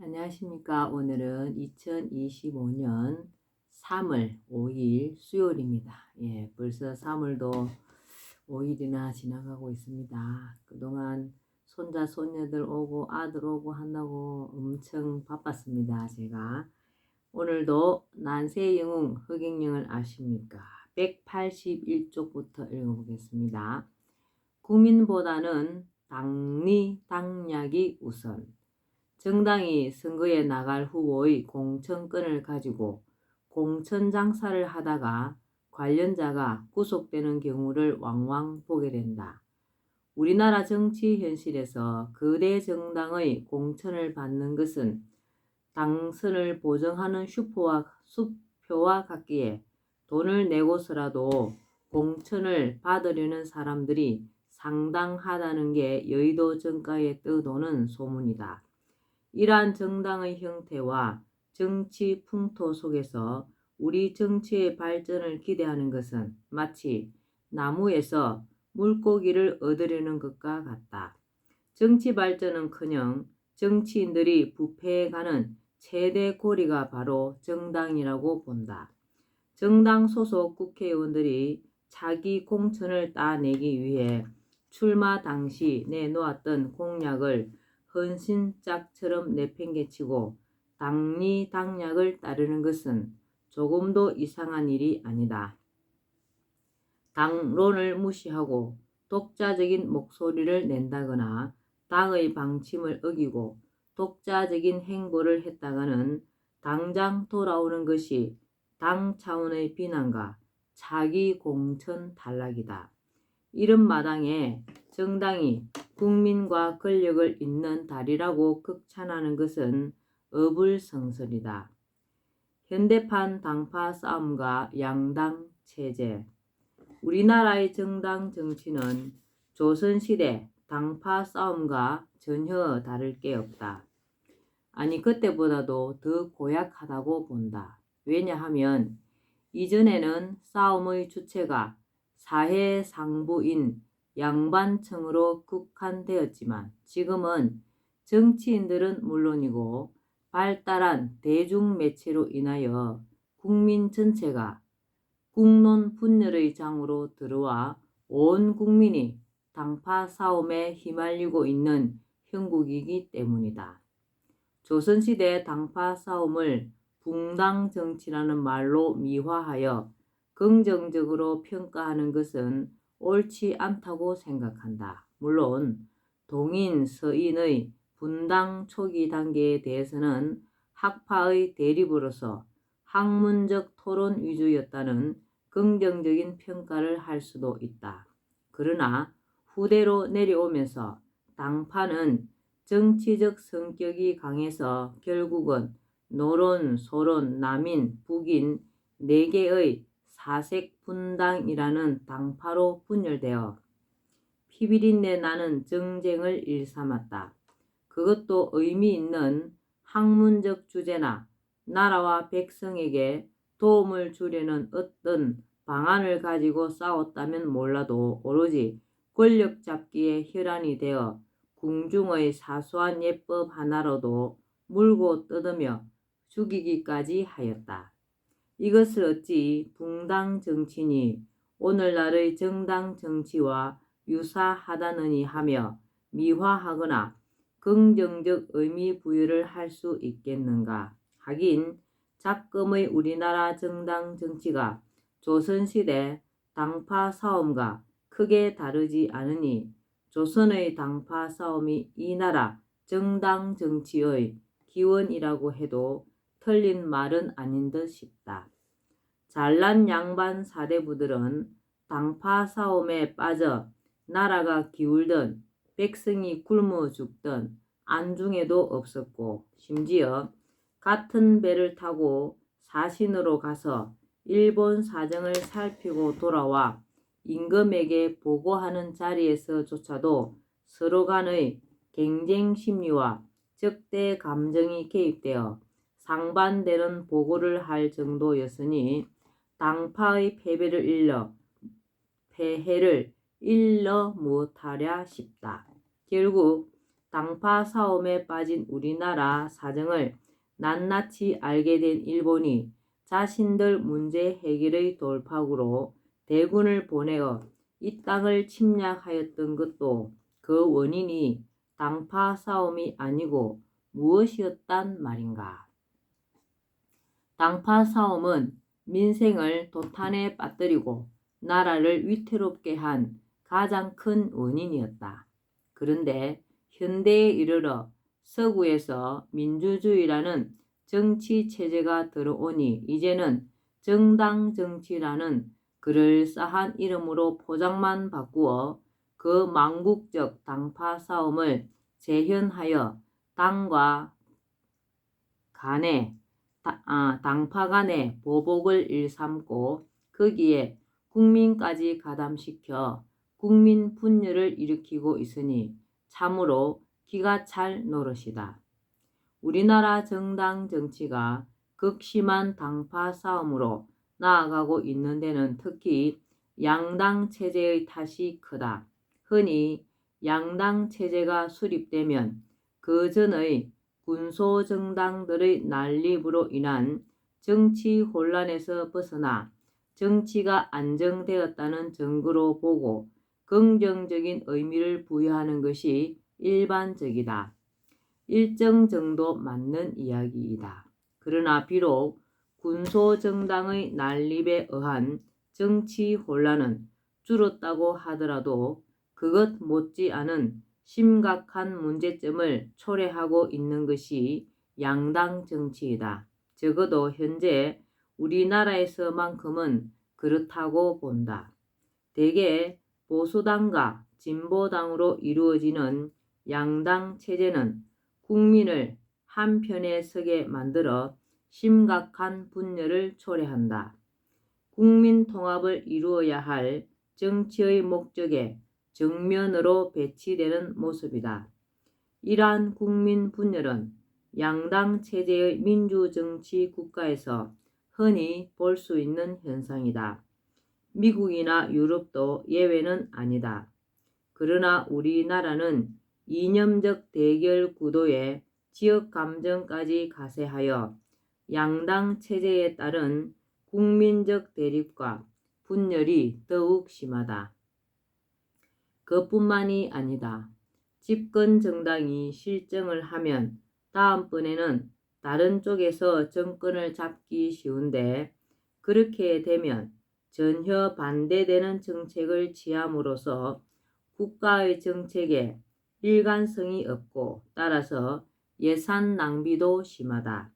안녕하십니까. 오늘은 2025년 3월 5일 수요일입니다. 벌써 3월도 5일이나 지나가고 있습니다. 그동안 손자, 손녀들 오고 아들 오고 한다고 엄청 바빴습니다. 제가 오늘도 난세영웅 허경영을 아십니까? 181쪽부터 읽어보겠습니다. 국민보다는 당리, 당략이 우선. 정당이 선거에 나갈 후보의 공천권을 가지고 공천 장사를 하다가 관련자가 구속되는 경우를 왕왕 보게 된다. 우리나라 정치 현실에서 거대 정당의 공천을 받는 것은 당선을 보증하는 수표와 같기에 돈을 내고서라도 공천을 받으려는 사람들이 상당하다는 게 여의도 정가에 떠도는 소문이다. 이러한 정당의 형태와 정치 풍토 속에서 우리 정치의 발전을 기대하는 것은 마치 나무에서 물고기를 얻으려는 것과 같다. 정치 발전은커녕 정치인들이 부패해가는 최대 고리가 바로 정당이라고 본다. 정당 소속 국회의원들이 자기 공천을 따내기 위해 출마 당시 내놓았던 공약을 헌신짝처럼 내팽개치고 당리당략을 따르는 것은 조금도 이상한 일이 아니다. 당론을 무시하고 독자적인 목소리를 낸다거나 당의 방침을 어기고 독자적인 행보를 했다가는 당장 돌아오는 것이 당 차원의 비난과 자기 공천 탈락이다. 이런 마당에 정당이 국민과 권력을 잇는 다리라고 극찬하는 것은 어불성설이다. 현대판 당파 싸움과 양당 체제. 우리나라의 정당 정치는 조선시대 당파 싸움과 전혀 다를 게 없다. 아니, 그때보다도 더 고약하다고 본다. 왜냐하면 이전에는 싸움의 주체가 사회 상부인 양반층으로 국한되었지만 지금은 정치인들은 물론이고 발달한 대중매체로 인하여 국민 전체가 국론 분열의 장으로 들어와 온 국민이 당파 싸움에 휘말리고 있는 형국이기 때문이다. 조선시대 당파 싸움을 붕당 정치라는 말로 미화하여 긍정적으로 평가하는 것은 옳지 않다고 생각한다. 물론 동인, 서인의 분당 초기 단계에 대해서는 학파의 대립으로서 학문적 토론 위주였다는 긍정적인 평가를 할 수도 있다. 그러나 후대로 내려오면서 당파는 정치적 성격이 강해서 결국은 노론, 소론, 남인, 북인 4개의 사색 분당이라는 당파로 분열되어 피비린내 나는 정쟁을 일삼았다. 그것도 의미 있는 학문적 주제나 나라와 백성에게 도움을 주려는 어떤 방안을 가지고 싸웠다면 몰라도 오로지 권력 잡기에 혈안이 되어 궁중의 사소한 예법 하나로도 물고 뜯으며 죽이기까지 하였다. 이것을 어찌 붕당 정치니 오늘날의 정당 정치와 유사하다느니 하며 미화하거나 긍정적 의미 부여를 할 수 있겠는가. 하긴 작금의 우리나라 정당 정치가 조선시대 당파 싸움과 크게 다르지 않으니 조선의 당파 싸움이 이 나라 정당 정치의 기원이라고 해도 틀린 말은 아닌 듯 싶다. 잘난 양반 사대부들은 당파 싸움에 빠져 나라가 기울든 백성이 굶어 죽든 안중에도 없었고 심지어 같은 배를 타고 사신으로 가서 일본 사정을 살피고 돌아와 임금에게 보고하는 자리에서조차도 서로 간의 경쟁 심리와 적대 감정이 개입되어 상반되는 보고를 할 정도였으니 당파의 폐해를 일러 못하랴 싶다. 결국 당파 싸움에 빠진 우리나라 사정을 낱낱이 알게 된 일본이 자신들 문제 해결의 돌파구로 대군을 보내어 이 땅을 침략하였던 것도 그 원인이 당파 싸움이 아니고 무엇이었단 말인가. 당파 싸움은 민생을 도탄에 빠뜨리고 나라를 위태롭게 한 가장 큰 원인이었다. 그런데 현대에 이르러 서구에서 민주주의라는 정치 체제가 들어오니 이제는 정당 정치라는 그럴싸한 이름으로 포장만 바꾸어 그 망국적 당파 싸움을 재현하여 당파 간의 보복을 일삼고 거기에 국민까지 가담시켜 국민 분열을 일으키고 있으니 참으로 기가 찰 노릇이다. 우리나라 정당 정치가 극심한 당파 싸움으로 나아가고 있는 데는 특히 양당 체제의 탓이 크다. 흔히 양당 체제가 수립되면 그 전의 군소 정당들의 난립으로 인한 정치 혼란에서 벗어나 정치가 안정되었다는 증거로 보고 긍정적인 의미를 부여하는 것이 일반적이다. 일정 정도 맞는 이야기이다. 그러나 비록 군소정당의 난립에 의한 정치 혼란은 줄었다고 하더라도 그것 못지않은 심각한 문제점을 초래하고 있는 것이 양당 정치이다. 적어도 현재 우리나라에서만큼은 그렇다고 본다. 대개 보수당과 진보당으로 이루어지는 양당 체제는 국민을 한편에 서게 만들어 심각한 분열을 초래한다. 국민 통합을 이루어야 할 정치의 목적에 정면으로 배치되는 모습이다. 이러한 국민 분열은 양당 체제의 민주정치 국가에서 흔히 볼 수 있는 현상이다. 미국이나 유럽도 예외는 아니다. 그러나 우리나라는 이념적 대결 구도에 지역 감정까지 가세하여 양당 체제에 따른 국민적 대립과 분열이 더욱 심하다. 그뿐만이 아니다. 집권 정당이 실정을 하면 다음번에는 다른 쪽에서 정권을 잡기 쉬운데 그렇게 되면 전혀 반대되는 정책을 취함으로써 국가의 정책에 일관성이 없고 따라서 예산 낭비도 심하다.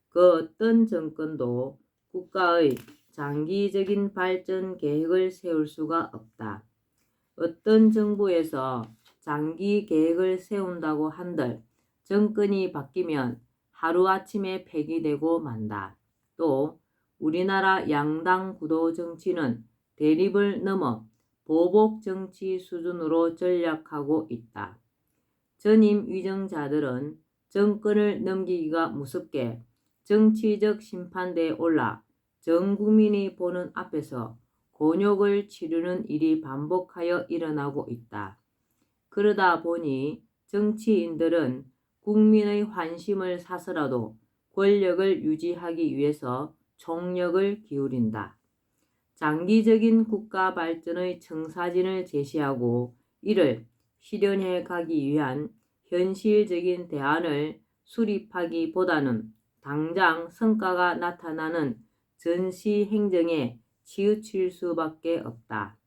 그 어떤 정권도 국가의 장기적인 발전 계획을 세울 수가 없다. 어떤 정부에서 장기 계획을 세운다고 한들 정권이 바뀌면 하루아침에 폐기되고 만다. 또 우리나라 양당 구도 정치는 대립을 넘어 보복 정치 수준으로 전락하고 있다. 전임 위정자들은 정권을 넘기기가 무섭게 정치적 심판대에 올라 전 국민이 보는 앞에서 곤욕을 치르는 일이 반복하여 일어나고 있다. 그러다 보니 정치인들은 국민의 환심을 사서라도 권력을 유지하기 위해서 총력을 기울인다. 장기적인 국가 발전의 청사진을 제시하고 이를 실현해 가기 위한 현실적인 대안을 수립하기보다는 당장 성과가 나타나는 전시 행정에 치우칠 수밖에 없다.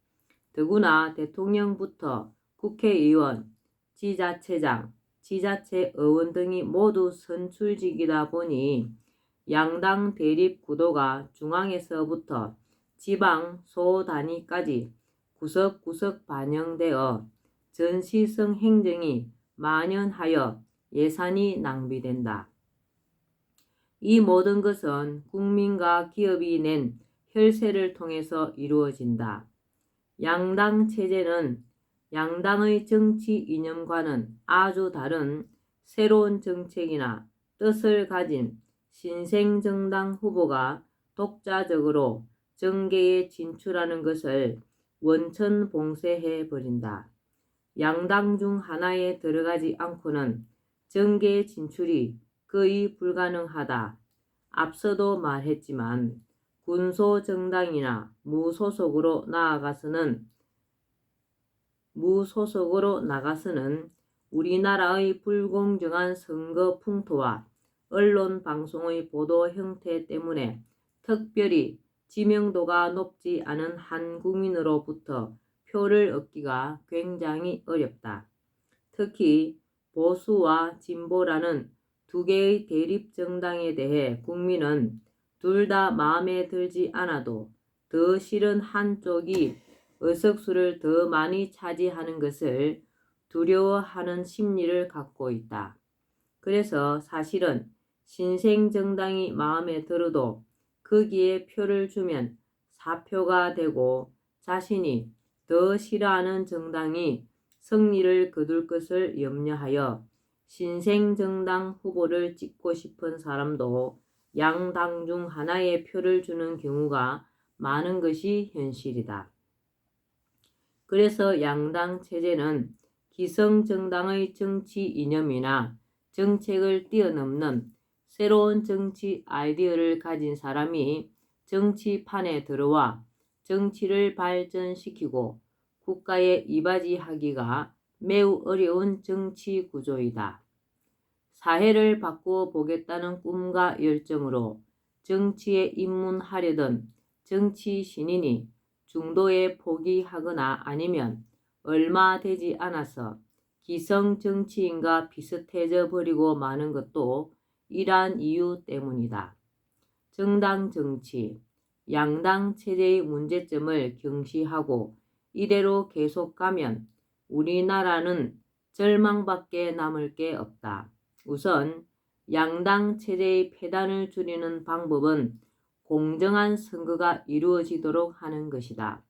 더구나 대통령부터 국회의원, 지자체장, 지자체의원 등이 모두 선출직이다 보니 양당 대립 구도가 중앙에서부터 지방 소단위까지 구석구석 반영되어 전시성 행정이 만연하여 예산이 낭비된다. 이 모든 것은 국민과 기업이 낸 혈세를 통해서 이루어진다. 양당 체제는 양당의 정치 이념과는 아주 다른 새로운 정책이나 뜻을 가진 신생정당 후보가 독자적으로 정계에 진출하는 것을 원천봉쇄해 버린다. 양당 중 하나에 들어가지 않고는 정계 진출이 거의 불가능하다. 앞서도 말했지만 군소 정당이나 무소속으로 나가서는 우리나라의 불공정한 선거 풍토와 언론 방송의 보도 형태 때문에 특별히 지명도가 높지 않은 한 국민으로부터 표를 얻기가 굉장히 어렵다. 특히 보수와 진보라는 두 개의 대립 정당에 대해 국민은 둘 다 마음에 들지 않아도 더 싫은 한쪽이 의석수를 더 많이 차지하는 것을 두려워하는 심리를 갖고 있다. 그래서 사실은 신생정당이 마음에 들어도 거기에 표를 주면 사표가 되고 자신이 더 싫어하는 정당이 승리를 거둘 것을 염려하여 신생정당 후보를 찍고 싶은 사람도 양당 중 하나에 표를 주는 경우가 많은 것이 현실이다. 그래서 양당 체제는 기성정당의 정치 이념이나 정책을 뛰어넘는 새로운 정치 아이디어를 가진 사람이 정치판에 들어와 정치를 발전시키고 국가에 이바지하기가 매우 어려운 정치 구조이다. 사회를 바꾸어 보겠다는 꿈과 열정으로 정치에 입문하려던 정치 신인이 중도에 포기하거나 아니면 얼마 되지 않아서 기성 정치인과 비슷해져 버리고 마는 것도 이러한 이유 때문이다. 정당 정치, 양당 체제의 문제점을 경시하고 이대로 계속 가면 우리나라는 절망밖에 남을 게 없다. 우선 양당 체제의 폐단을 줄이는 방법은 공정한 선거가 이루어지도록 하는 것이다.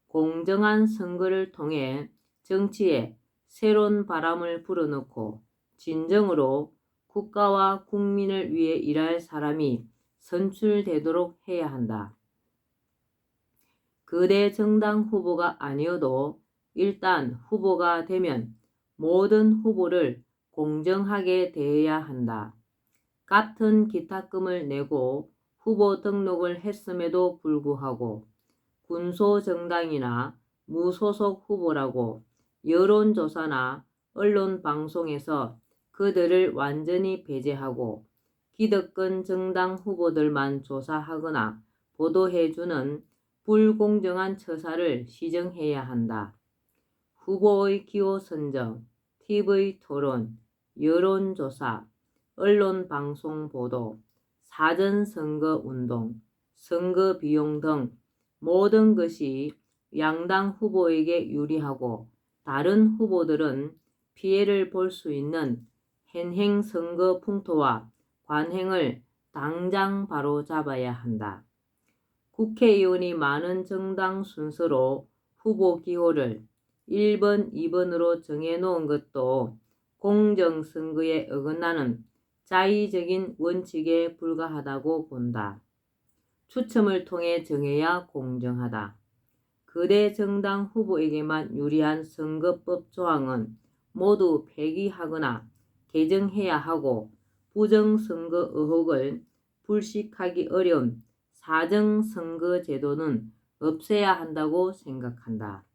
공정한 선거를 통해 정치에 새로운 바람을 불어넣고 진정으로 국가와 국민을 위해 일할 사람이 선출되도록 해야 한다. 거대 정당 후보가 아니어도 일단 후보가 되면 모든 후보를 공정하게 대해야 한다. 같은 기탁금을 내고 후보 등록을 했음에도 불구하고 군소정당이나 무소속 후보라고 여론조사나 언론방송에서 그들을 완전히 배제하고 기득권 정당 후보들만 조사하거나 보도해주는 불공정한 처사를 시정해야 한다. 후보의 기호 선정, TV 토론, 여론조사, 언론방송 보도, 사전선거운동, 선거비용 등 모든 것이 양당 후보에게 유리하고 다른 후보들은 피해를 볼 수 있는 현행 선거 풍토와 관행을 당장 바로잡아야 한다. 국회의원이 많은 정당 순서로 후보 기호를 1번, 2번으로 정해놓은 것도 공정선거에 어긋나는 자의적인 원칙에 불과하다고 본다. 추첨을 통해 정해야 공정하다. 거대 정당 후보에게만 유리한 선거법 조항은 모두 폐기하거나 개정해야 하고 부정선거 의혹을 불식하기 어려운 사정선거제도는 없애야 한다고 생각한다.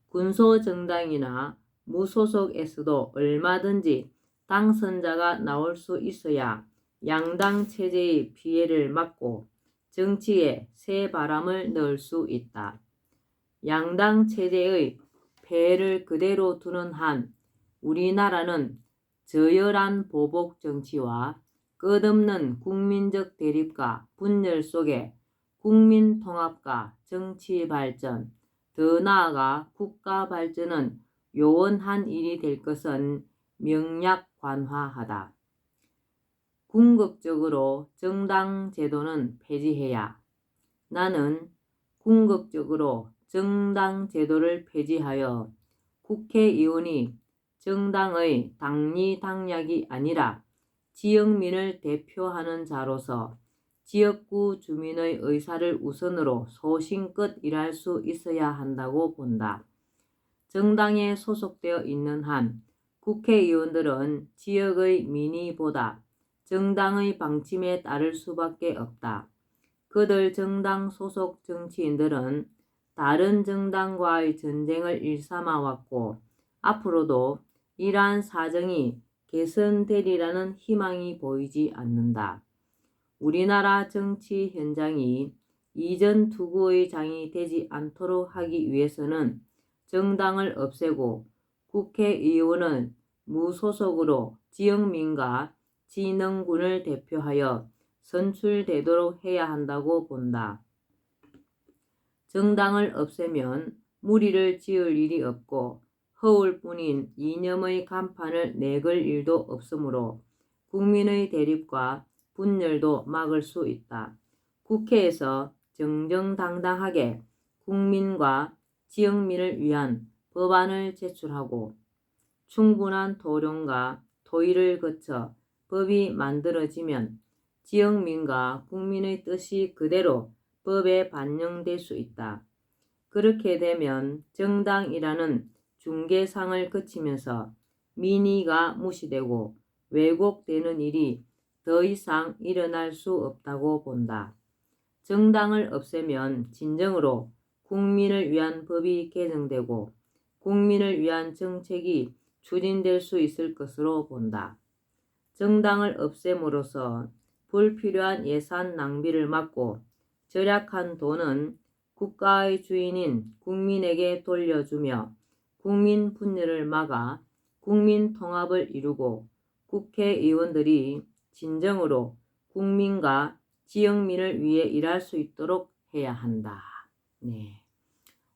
군소정당이나 무소속에서도 얼마든지 당선자가 나올 수 있어야 양당 체제의 피해를 막고 정치에 새 바람을 넣을 수 있다. 양당 체제의 폐해를 그대로 두는 한 우리나라는 저열한 보복 정치와 끝없는 국민적 대립과 분열 속에 국민 통합과 정치 발전, 더 나아가 국가 발전은 요원한 일이 될 것은 명약관화하다. 궁극적으로 정당 제도는 폐지해야. 나는 궁극적으로 정당 제도를 폐지하여 국회의원이 정당의 당리당략이 아니라 지역민을 대표하는 자로서 지역구 주민의 의사를 우선으로 소신껏 일할 수 있어야 한다고 본다. 정당에 소속되어 있는 한 국회의원들은 지역의 민의보다 정당의 방침에 따를 수밖에 없다. 그들 정당 소속 정치인들은 다른 정당과의 전쟁을 일삼아 왔고 앞으로도 이러한 사정이 개선되리라는 희망이 보이지 않는다. 우리나라 정치 현장이 이전 투구의 장이 되지 않도록 하기 위해서는 정당을 없애고 국회의원은 무소속으로 지역민과 진흥군을 대표하여 선출되도록 해야 한다고 본다. 정당을 없애면 무리를 지을 일이 없고 허울 뿐인 이념의 간판을 내걸 일도 없으므로 국민의 대립과 분열도 막을 수 있다. 국회에서 정정당당하게 국민과 지역민을 위한 법안을 제출하고 충분한 토론과 토의를 거쳐 법이 만들어지면 지역민과 국민의 뜻이 그대로 법에 반영될 수 있다. 그렇게 되면 정당이라는 중개상을 거치면서 민의가 무시되고 왜곡되는 일이 더 이상 일어날 수 없다고 본다. 정당을 없애면 진정으로 국민을 위한 법이 개정되고 국민을 위한 정책이 추진될 수 있을 것으로 본다. 정당을 없앰으로써 불필요한 예산 낭비를 막고 절약한 돈은 국가의 주인인 국민에게 돌려주며 국민 분열을 막아 국민 통합을 이루고 국회의원들이 진정으로 국민과 지역민을 위해 일할 수 있도록 해야 한다. 네.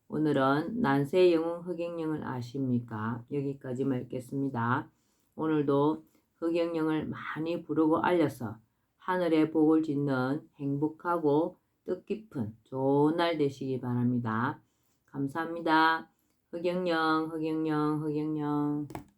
오늘은 난세 영웅 흑영령을 아십니까? 여기까지만 읽겠습니다. 오늘도 흑영령을 많이 부르고 알려서 하늘의 복을 짓는 행복하고 뜻깊은 좋은 날 되시기 바랍니다. 감사합니다. 흑영령, 흑영령, 흑영령.